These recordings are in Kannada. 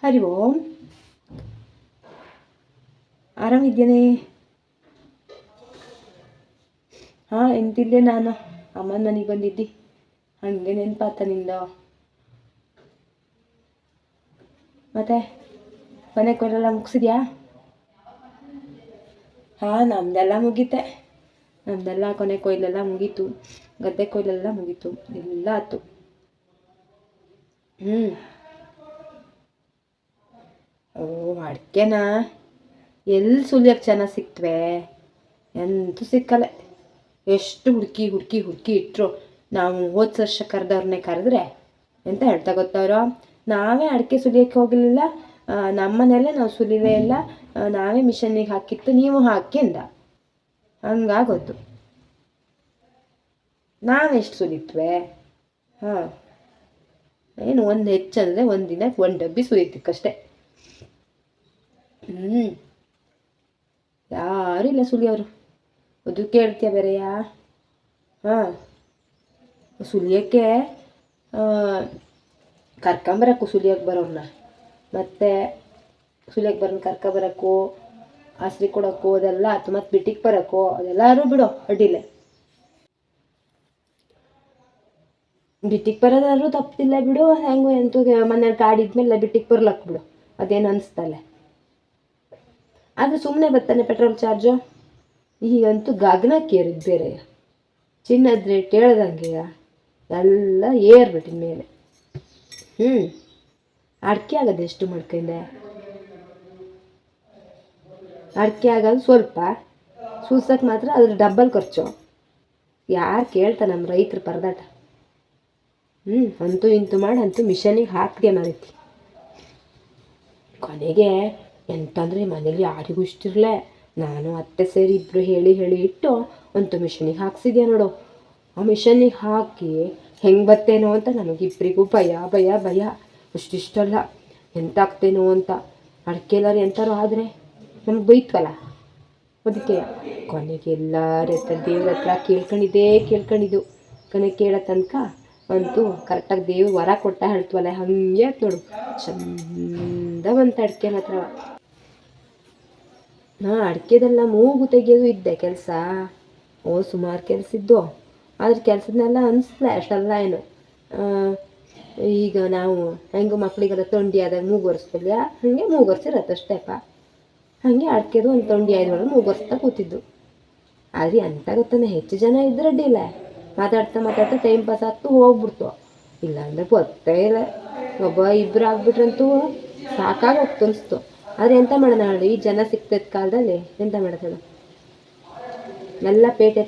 ಹರಿ ಓಂ. ಆರಾಮಿದ್ದೇನೆ. ಹಾಂ, ಎಂತಿದ್ದೆ ನಾನು ಅಮ್ಮನ ಮನೆಗೆ ಬಂದಿದ್ದಿ, ಹಾಗೆ ನೆನಪಾತ ನಿಂದ. ಮತ್ತೆ ಮನೆ ಕೊಯ್ಲೆಲ್ಲ ಮುಗಿಸಿದ್ಯಾ? ಹಾಂ, ನಮ್ಮದೆಲ್ಲ ಮುಗೀತೆ. ನಮ್ಮದೆಲ್ಲ ಕೊನೆ ಕೊಯ್ಲೆಲ್ಲ ಮುಗೀತು, ಗದ್ದೆ ಕೊಯ್ಲೆಲ್ಲ ಮುಗೀತು, ಎಲ್ಲ ಆಯ್ತು. ಓ, ಅಡಿಕೆನಾ ಎಲ್ಲಿ ಸುಲಿಯೋಕ್ಕೆ ಚೆನ್ನಾಗಿ ಸಿಕ್ತವೆ? ಎಂತೂ ಸಿಕ್ಕಲ್ಲ. ಎಷ್ಟು ಹುಡುಕಿ ಹುಡುಕಿ ಹುಡುಕಿ ಇಟ್ಟರು. ನಾವು ಹೋದ ವರ್ಷ ಕರೆದವ್ರನ್ನೇ ಕರೆದ್ರೆ ಎಂತ ಹೇಳ್ತಾ ಗೊತ್ತವ್ರು, ನಾವೇ ಅಡಿಕೆ ಸುಲಿಯೋಕ್ಕೆ ಹೋಗಲಿಲ್ಲ, ನಮ್ಮನೆಯಲ್ಲೇ ನಾವು ಸುಲಿವೇ ಇಲ್ಲ, ನಾವೇ ಮಿಷನ್ನಿಗೆ ಹಾಕಿತ್ತು, ನೀವು ಹಾಕಿ ಅಂದ. ಹಂಗಾಗೊತ್ತು. ನಾವೆಷ್ಟು ಸುಲಿತ್ವೆ? ಹಾಂ, ಏನು ಒಂದು ಹೆಚ್ಚಂದರೆ ಒಂದು ದಿನಕ್ಕೆ ಒಂದು ಡಬ್ಬಿ ಸುಲಿತಿಕ್ಕಷ್ಟೇ. ಯಾರೂ ಇಲ್ಲ ಸುಲಿಯೋರು. ಅದು ಕೇಳ್ತೀಯ ಬೇರೆಯಾ? ಹಾಂ, ಸುಲಿಯೋಕ್ಕೆ ಕರ್ಕೊಂಬರಕ್ಕೂ ಸುಲಿಯೋಕ್ಕೆ ಬರೋರನ್ನ, ಮತ್ತು ಸುಲಿಯೋಕ್ಕೆ ಬರೋನ್ನ ಕರ್ಕೊಬರಕ್ಕೂ, ಹಸ್ರಿ ಕೊಡೋಕ್ಕೂ ಅದೆಲ್ಲ ಆಯ್ತು. ಮತ್ತು ಬಿಟ್ಟಿಗೆ ಬರೋಕ್ಕೂ ಅದೆಲ್ಲರೂ ಬಿಡೋ ಅಡ್ಡಿಲ್ಲ. ಬಿಟ್ಟಿಗೆ ಬರೋದಾದ್ರೂ ತಪ್ಪಿಲ್ಲ ಬಿಡು. ಹೆಂಗೋ ಎಂತೂ ಮನೇಲಿ ಕಾಡಿದ್ಮೇಲೆ ಬಿಟ್ಟಿಗೆ ಬರ್ಲಕ್ಕೆ ಬಿಡು, ಅದೇನು ಅನಿಸ್ತಲ್ಲ. ಆದರೆ ಸುಮ್ಮನೆ ಬರ್ತಾನೆ ಪೆಟ್ರೋಲ್ ಚಾರ್ಜು. ಈಗಂತೂ ಗಗನಕ್ಕೇರಿದ್ದು ಬೇರೆ. ಚಿನ್ನದ ರೇಟ್ ಹೇಳ್ದಂಗೆ ಎಲ್ಲ ಏರ್ಬಿಟ್ಟಿನ ಮೇಲೆ. ಅಡಿಕೆ ಆಗೋದು ಎಷ್ಟು ಮಾಡ್ಕೊಂಡೆ? ಅಡಿಕೆ ಆಗೋದು ಸ್ವಲ್ಪ, ಸೂಸಕ್ಕೆ ಮಾತ್ರ ಅದ್ರ ಡಬ್ಬಲ್ ಖರ್ಚು. ಯಾರು ಕೇಳ್ತಾ ನಮ್ಮ ರೈತರ ಪರದಾಟ? ಅಂತೂ ಇಂತೂ ಮಾಡಿ ಅಂತೂ ಮಿಷನಿಗೆ ಹಾಕಿದೆ ಮಾರೈತಿ. ಕೊನೆಗೆ ಎಂತಂದರೆ ಮನೇಲಿ ಯಾರಿಗೂ ಇಷ್ಟಿರಲೇ, ನಾನು ಅತ್ತೆ ಸೇರಿ ಇಬ್ಬರು ಹೇಳಿ ಹೇಳಿ ಇಟ್ಟು ಅಂತೂ ಮಿಷನಿಗೆ ಹಾಕ್ಸಿದ್ಯಾ ನೋಡು. ಆ ಮಿಷನಿಗೆ ಹಾಕಿ ಹೆಂಗೆ ಬರ್ತೇನೋ ಅಂತ ನಮಗಿಬ್ಬರಿಗೂ ಭಯ ಭಯ ಭಯ. ಅಷ್ಟಿಷ್ಟಲ್ಲ ಎಂತಾಗ್ತೇನೋ ಅಂತ. ಅಡಿಕೆ ಎಲ್ಲರೂ ಎಂಥಾರು ಆದರೆ ನಮ್ಗೆ ಬೈತ್ವಲ್ಲ, ಅದಕ್ಕೆ ಕೊನೆಗೆ ಎಲ್ಲರ ಹತ್ರ ದೇವ್ರ ಹತ್ರ ಕೇಳ್ಕೊಂಡಿದ್ದು. ಕೊನೆಗೆ ಕೇಳೋ ತನಕ ಅಂತೂ ಕರೆಕ್ಟಾಗಿ ದೇವ್ರು ವರ ಕೊಟ್ಟ ಹೇಳ್ತೀವಲ್ಲ, ಹಾಗೆ ಆಯ್ತು ನೋಡು. ಚಂದ ಬಂತ ಅಡಿಕೆ ಮಾತ್ರ. ಅಡಿಕೆದೆಲ್ಲ ಮೂಗು ತೆಗೆಯೋದು ಇದ್ದೆ ಕೆಲಸ. ಸುಮಾರು ಕೆಲಸ ಇದ್ದು, ಆದ್ರೆ ಕೆಲಸದನ್ನೆಲ್ಲ ಅನಿಸ್ಲೇ ಅಷ್ಟೆಲ್ಲ ಏನು. ಈಗ ನಾವು ಹೆಂಗೆ ಮಕ್ಕಳಿಗೆಲ್ಲ ತೊಂಡಿ ಆದಾಗ ಮೂಗು ಒರೆಸ್ತಿಲ್ಲ, ಹಾಗೆ ಮೂಗು ಒರೆಸಿರತ್ತೆ ಅಷ್ಟೇಪ್ಪ. ಹಾಗೆ ಅಡಿಕೆದು ಒಂದು ತೊಂಡಿ ಆಯ್ದೊಳಗೆ ಮೂಗು ಒರೆಸ್ತಾ ಕೂತಿದ್ದು. ಆದರೆ ಅಂತ ಗೊತ್ತಾನೆ, ಹೆಚ್ಚು ಜನ ಇದ್ರೆ ಅಡ್ಡಿಲ್ಲ, ಮಾತಾಡ್ತಾ ಟೈಮ್ ಪಾಸ್ ಆಗ್ತು ಹೋಗ್ಬಿಡ್ತು. ಇಲ್ಲಾಂದರೆ ಗೊತ್ತೇ ಇಲ್ಲ. ಒಬ್ಬ ಇಬ್ಬರು ಆಗ್ಬಿಟ್ರಂತೂ ಸಾಕಾಗಿ ಹೋಗ್ತು ಅನಿಸ್ತು. ಆದರೆ ಎಂತ ಮಾಡೋಣ ಹೇಳಿ, ಈ ಜನ ಸಿಕ್ತದ ಕಾಲದಲ್ಲಿ ಎಂತ ಮಾಡೋಣ? ಎಲ್ಲ ಪೇಟೆ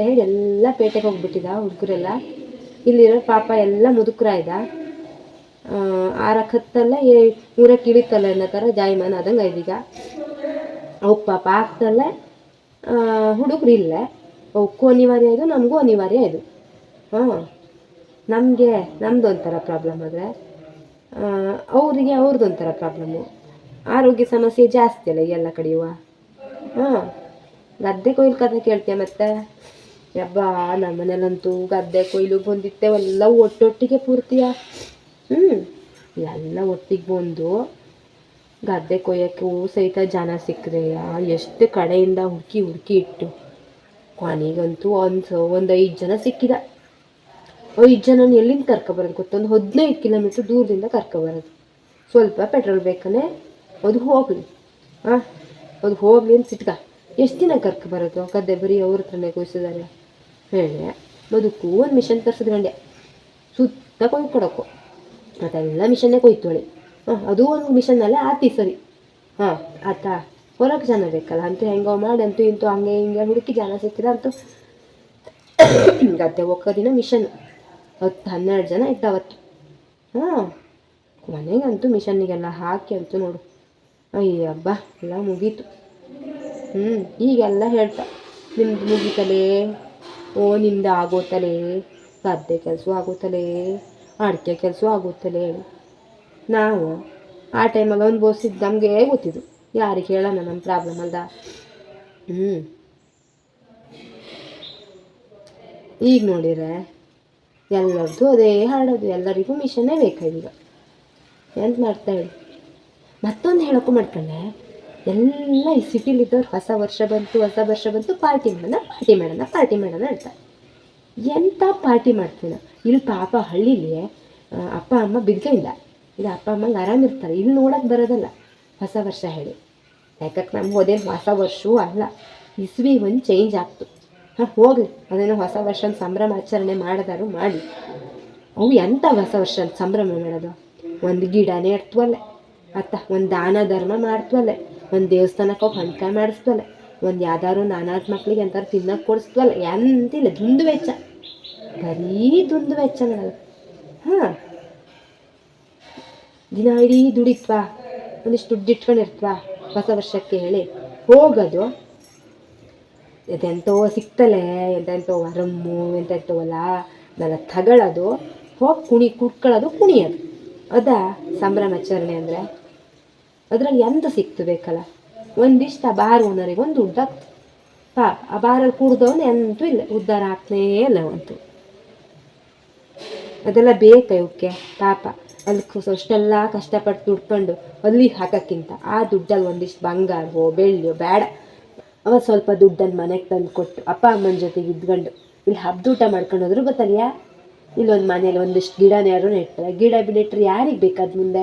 ಹೇಳಿ ಎಲ್ಲ ಪೇಟೆಗೆ ಹೋಗ್ಬಿಟ್ಟಿದ ಹುಡುಗರೆಲ್ಲ. ಇಲ್ಲಿರೋ ಪಾಪ ಎಲ್ಲ ಮುದುಕರಾಯ್ದ. 6ಕ್ಕೆ ಹತ್ತಲ್ಲ 3ಕ್ಕೆ ಇಳಿತಲ್ಲ ಅನ್ನೋ ಥರ ಜಾಯಮಾನ ಆದಂಗೆ ಆಯ್ದೀಗ. ಅವಕ್ಕೆ ಪಾಪ ಆಗ್ತಲ್ಲ, ಹುಡುಗರು ಇಲ್ಲ, ಅವಕ್ಕೂ ಅನಿವಾರ್ಯ ಆಯಿತು, ನಮಗೂ ಅನಿವಾರ್ಯ ಆಯಿತು. ನಮ್ಮದು ಒಂಥರ ಪ್ರಾಬ್ಲಮ್ ಆದರೆ ಅವರಿಗೆ ಅವ್ರದ್ದೊಂಥರ ಪ್ರಾಬ್ಲಮ್ಮು. ಆರೋಗ್ಯ ಸಮಸ್ಯೆ ಜಾಸ್ತಿ ಅಲ್ಲ ಎಲ್ಲ ಕಡೆಯುವ. ಗದ್ದೆ ಕೊಯ್ಲು ಕಥೆ ಕೇಳ್ತೀಯ ಮತ್ತೆ? ಯಬ್ಬಾ, ನಮ್ಮ ಮನೇಲಂತೂ ಗದ್ದೆ ಕೊಯ್ಲು ಬಂದಿತ್ತೇವೆಲ್ಲ ಒಟ್ಟೊಟ್ಟಿಗೆ ಪೂರ್ತಿಯ. ಎಲ್ಲ ಒಟ್ಟಿಗೆ ಬಂದು ಗದ್ದೆ ಕೊಯ್ಯೋಕ್ಕೂ ಸಹಿತ ಜನ ಸಿಕ್ಕರೆ ಎಷ್ಟು ಕಡೆಯಿಂದ ಹುಡುಕಿ ಇಟ್ಟು ಕೊನೆಗಂತೂ ಒಂದು 5 ಜನ ಸಿಕ್ಕಿದ. 5 ಜನನ ಎಲ್ಲಿಂದ ಕರ್ಕೊಬರೋದು ಗೊತ್ತೊಂದು 15 ಕಿಲೋಮೀಟ್ರ್ ದೂರದಿಂದ ಕರ್ಕೊಬರೋದು. ಸ್ವಲ್ಪ ಪೆಟ್ರೋಲ್ ಬೇಕೇ, ಅದು ಹೋಗಲಿ ಅಂತ ಸಿಟ್ಕ. ಎಷ್ಟು ದಿನ ಕರ್ಕೊಬರೋದು? ಗದ್ದೆ ಬರೀ ಅವ್ರ ಹತ್ರನೇ ಕೊಯ್ಸಿದ್ದಾರೆ ಹೇಳಿ. ಬದುಕು ಒಂದು ಮಿಷನ್ ತರಿಸಿದ್ರಂಡೆ, ಸುತ್ತ ಕೊಯ್ದು ಕೊಡೋಕು. ಅದೆಲ್ಲ ಮಿಷನ್ನೇ ಕೊಯ್ತೋಳಿ. ಅದು ಒಂದು ಮಿಷನ್ನಲ್ಲೇ ಆತಿ ಸರಿ. ಆತಾ ಹೊರಗೆ ಜನ ಬೇಕಲ್ಲ ಅಂತೂ ಹೆಂಗೋ ಮಾಡಿ ಅಂತೂ ಇಂತೂ ಹಂಗೆ ಹಿಂಗೆ ಹುಡುಕಿ ಜನ ಸಿಕ್ಕಿದ ಅಂತೂ ಗದ್ದೆ ಹೋಗೋದಿನ ಮಿಷನ್ 10-12 ಜನ ಇದ್ದಾವತ್ತು. ಮನೆಗಂತೂ ಮಿಷನ್ನಿಗೆಲ್ಲ ಹಾಕಿ ಅಂತೂ ನೋಡು, ಅಯ್ಯಬ್ಬ ಎಲ್ಲ ಮುಗೀತು. ಈಗೆಲ್ಲ ಹೇಳ್ತಾ, ನಿಮ್ದು ಮುಗೀತಲೇ, ನಿಮ್ದು ಆಗೋತಲೇ, ಗದ್ದೆ ಕೆಲಸ ಆಗೋತಲೇ, ಅಡಿಕೆ ಕೆಲಸ ಆಗೋತಲೇ. ನಾವು ಆ ಟೈಮಲ್ಲಿ ಅನುಭವಿಸಿದ್ದು ನಮಗೆ ಗೊತ್ತಿದ್ದು, ಯಾರಿಗೆ ಹೇಳೋಣ ನಮ್ಮ ಪ್ರಾಬ್ಲಮ್ ಅಲ್ದ. ಈಗ ನೋಡಿದ್ರೆ ಎಲ್ಲರದ್ದು ಅದೇ ಹಾಡೋದು, ಎಲ್ಲರಿಗೂ ಮಿಷನ್ನೇ ಬೇಕಾಗೀಗ. ಎಂತ ಮಾಡ್ತಾ ಹೇಳಿ? ಮತ್ತೊಂದು ಹೇಳೋಕ್ಕೂ ಮಾಡ್ಕೊಂಡೆ, ಎಲ್ಲ ಈ ಸಿಟಿಲಿದ್ದವ್ರು ಹೊಸ ವರ್ಷ ಬಂತು ಪಾರ್ಟಿ ಮಾಡೋಣ ಹೇಳ್ತಾರೆ. ಎಂಥ ಪಾರ್ಟಿ ಮಾಡ್ತೀನ ಇಲ್ಲಿ ಪಾಪ ಹಳ್ಳೀಲಿ ಅಪ್ಪ ಅಮ್ಮ ಬಿದ್ಕಂಡ ಇಲ್ಲಿ ಅಪ್ಪ ಅಮ್ಮಂಗೆ ಆರಾಮಿರ್ತಾರೆ, ಇಲ್ಲಿ ನೋಡೋಕೆ ಬರೋದಲ್ಲ ಹೊಸ ವರ್ಷ ಹೇಳಿ. ಯಾಕಂದ್ರೆ ನಮ್ಗೆ ಹೋದೇನು ಹೊಸ ವರ್ಷವೂ ಅಲ್ಲ, ಇಸ್ವಿ ಒಂದು ಚೇಂಜ್ ಆಗ್ತು. ಹೋಗಲಿ, ಅದೇನೋ ಹೊಸ ವರ್ಷನ ಸಂಭ್ರಮಾಚರಣೆ ಮಾಡಿದಾರು ಮಾಡಿ. ಅವು ಎಂಥ ಹೊಸ ವರ್ಷ ಸಂಭ್ರಮ ಮಾಡೋದು? ಒಂದು ಗಿಡನೇ ಇಡ್ತವಲ್ಲೇ ಒಂದು ದಾನ ಧರ್ಮ ಮಾಡ್ತವಲ್ಲೇ, ಒಂದು ದೇವಸ್ಥಾನಕ್ಕೆ ಹೋಗಿ ಹಣ್ಕಾಯಿ ಮಾಡಿಸ್ತವಲ್ಲೇ, ಒಂದು ಯಾವ್ದಾದ್ರು ನಾನಾದ ಮಕ್ಳಿಗೆ ಎಂಥವ್ರು ತಿನ್ನೋಕೆ ಕೊಡಿಸ್ತವಲ್ಲ. ಎಂತಿಲ್ಲ, ದುಂದು ವೆಚ್ಚ, ಬರೀ ದುಂದು ವೆಚ್ಚ ಮಾಡೋದು. ದಿನ ಇಡೀ ದುಡಿತ್ವಾ, ಒಂದಿಷ್ಟು ದುಡ್ಡು ಇಟ್ಕೊಂಡಿರ್ತವಾ ಹೊಸ ವರ್ಷಕ್ಕೆ ಹೇಳಿ ಹೋಗೋದು. ಎಂತೆಂಥೋ ಸಿಗ್ತಲೇ, ಎಂತೆಂಥೋ ವರಮ್ಮು ಎಂತೆಂಥವಲ್ಲ ನನ್ನ ತಗೊಳ್ಳೋದು, ಹೋಗಿ ಕುಣಿಯೋದು ಅದಾ ಸಂಭ್ರಮಾಚರಣೆ ಅಂದರೆ? ಅದರಲ್ಲಿ ಎಂತ ಸಿಕ್ತು ಬೇಕಲ್ಲ? ಒಂದಿಷ್ಟು ಆ ಬಾರ್ ಓನರಿಗೆ ಒಂದು ದುಡ್ಡು ಆಗ್ತು, ಆ ಬಾರಲ್ಲಿ ಕುಡ್ದವನು ಎಂತೂ ಇಲ್ಲ, ಉದ್ಧಾರ ಆಗ್ತೇ ಇಲ್ಲ ಅಂತೂ. ಅದೆಲ್ಲ ಬೇಕಾ ಇವಕ್ಕೆ? ಪಾಪ ಅಲ್ಲಿ ಅಷ್ಟೆಲ್ಲ ಕಷ್ಟಪಟ್ಟು ದುಡ್ಕೊಂಡು ಅಲ್ಲಿಗೆ ಹಾಕೋಕ್ಕಿಂತ ಆ ದುಡ್ಡಲ್ಲಿ ಒಂದಿಷ್ಟು ಬಂಗಾರವೋ ಬೆಳ್ಳಿಯೋ ಬೇಡ, ಅವ ಸ್ವಲ್ಪ ದುಡ್ಡನ್ನು ಮನೆಗೆ ತಂದು ಕೊಟ್ಟು ಅಪ್ಪ ಅಮ್ಮನ ಜೊತೆಗೆ ಇದ್ಕೊಂಡು ಇಲ್ಲಿ ಹಬ್ಬದೂಟ ಮಾಡ್ಕೊಂಡೋದ್ರು ಗೊತ್ತಲ್ಲ. ಇಲ್ಲೊಂದು ಮನೇಲಿ ಒಂದಿಷ್ಟು ಗಿಡನೇರು ನೆಟ್ರೆ, ಗಿಡ ನೆಟ್ರೆ ಯಾರಿಗೆ ಬೇಕಾದ ಮುಂದೆ?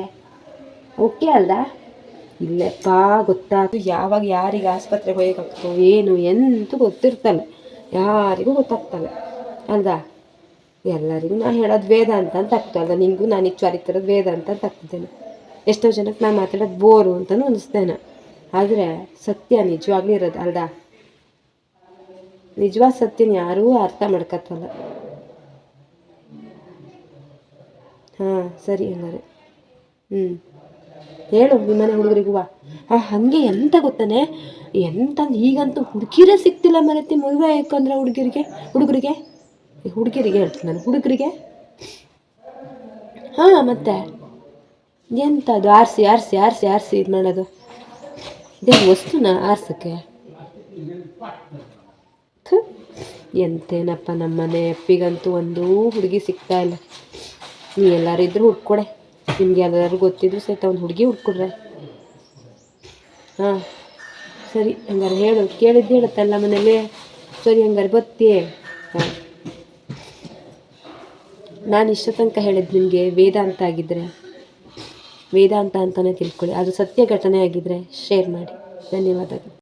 ಓಕೆ ಅಲ್ದ? ಇಲ್ಲಪ್ಪ ಗೊತ್ತಾಯ್ತು, ಯಾವಾಗ ಯಾರಿಗೆ ಆಸ್ಪತ್ರೆಗೆ ಹೋಗೋಕ್ಕಾಗ್ತೋ ಏನು ಎಂತೂ ಗೊತ್ತಿರ್ತಲ್ಲ, ಯಾರಿಗೂ ಗೊತ್ತಾಗ್ತಲ್ಲ ಅಲ್ದ? ಎಲ್ಲರಿಗೂ ನಾನು ಹೇಳೋದು ವೇದಾಂತ ಅಂತ ಆಗ್ತಲ್ಲ, ನಿಂಗೂ ನಾನು ವಿಚಾರಿತಿರೋದು ವೇದಾಂತ ಅಂತ ಆಗ್ತಿದ್ದೇನೆ. ಎಷ್ಟೋ ಜನಕ್ಕೆ ನಾನು ಮಾತಾಡೋದು ಬೋರು ಅಂತಲೂ ಅನಿಸ್ತೇನೆ, ಆದರೆ ಸತ್ಯ ನಿಜವಾಗ್ಲೂ ಇರೋದು ಅಲ್ದ? ನಿಜವಾದ ಸತ್ಯನ ಯಾರೂ ಅರ್ಥ ಮಾಡ್ಕೊತಲ್ಲ. ಸರಿ ಹಂಗಾರೆ ಹೇಳು ನಿಮ್ಮನೆ ಹುಡುಗರಿಗೂ. ಹಾಗೆ ಎಂತ ಗೊತ್ತಾನೆ, ಎಂತಂದು ಈಗಂತೂ ಹುಡುಗಿರೇ ಸಿಗ್ತಿಲ್ಲ ಮರತಿ. ಮದುವೆ ಯಾಕಂದ್ರೆ ಹುಡುಗರಿಗೆ ಹೇಳ್ತೀನಿ ನಾನು, ಹುಡುಗರಿಗೆ ಮತ್ತೆ ಎಂಥದ್ದು ಆರಿಸಿ ಇದು ಮಾಡೋದು? ಇದೇ ವಸ್ತುನ ಆರ್ಸಕ್ಕೆ? ಎಂತೇನಪ್ಪ, ನಮ್ಮನೆ ಅಪ್ಪಿಗಂತೂ ಒಂದೂ ಹುಡುಗಿ ಸಿಗ್ತಾ ಇಲ್ಲ. ನೀ ಎಲ್ಲರೂ ಇದ್ರೂ ಹುಡ್ಕೊಡೆ, ನಿಮ್ಗೆ ಎಲ್ಲರೂ ಗೊತ್ತಿದ್ರು ಸಹಿತ ಒಂದು ಹುಡುಗಿ ಹುಡ್ಕೊಡ್ರೆ. ಸರಿ ಹಂಗಾರೆ ಹೇಳು, ಕೇಳಿದ್ದು ಹೇಳುತ್ತಲ್ಲ ಮನೇಲಿ. ಸರಿ ಹಂಗಾರೆ ಬತ್ತಿ. ನಾನು ಇಷ್ಟ ತನಕ ಹೇಳಿದ್ದು ನಿಮಗೆ ವೇದಾಂತ ಆಗಿದ್ದರೆ ವೇದಾಂತ ಅಂತಲೇ ತಿಳ್ಕೊಳ್ಳಿ, ಅದು ಸತ್ಯ ಘಟನೆ ಆಗಿದ್ದರೆ ಶೇರ್ ಮಾಡಿ. ಧನ್ಯವಾದಗಳು.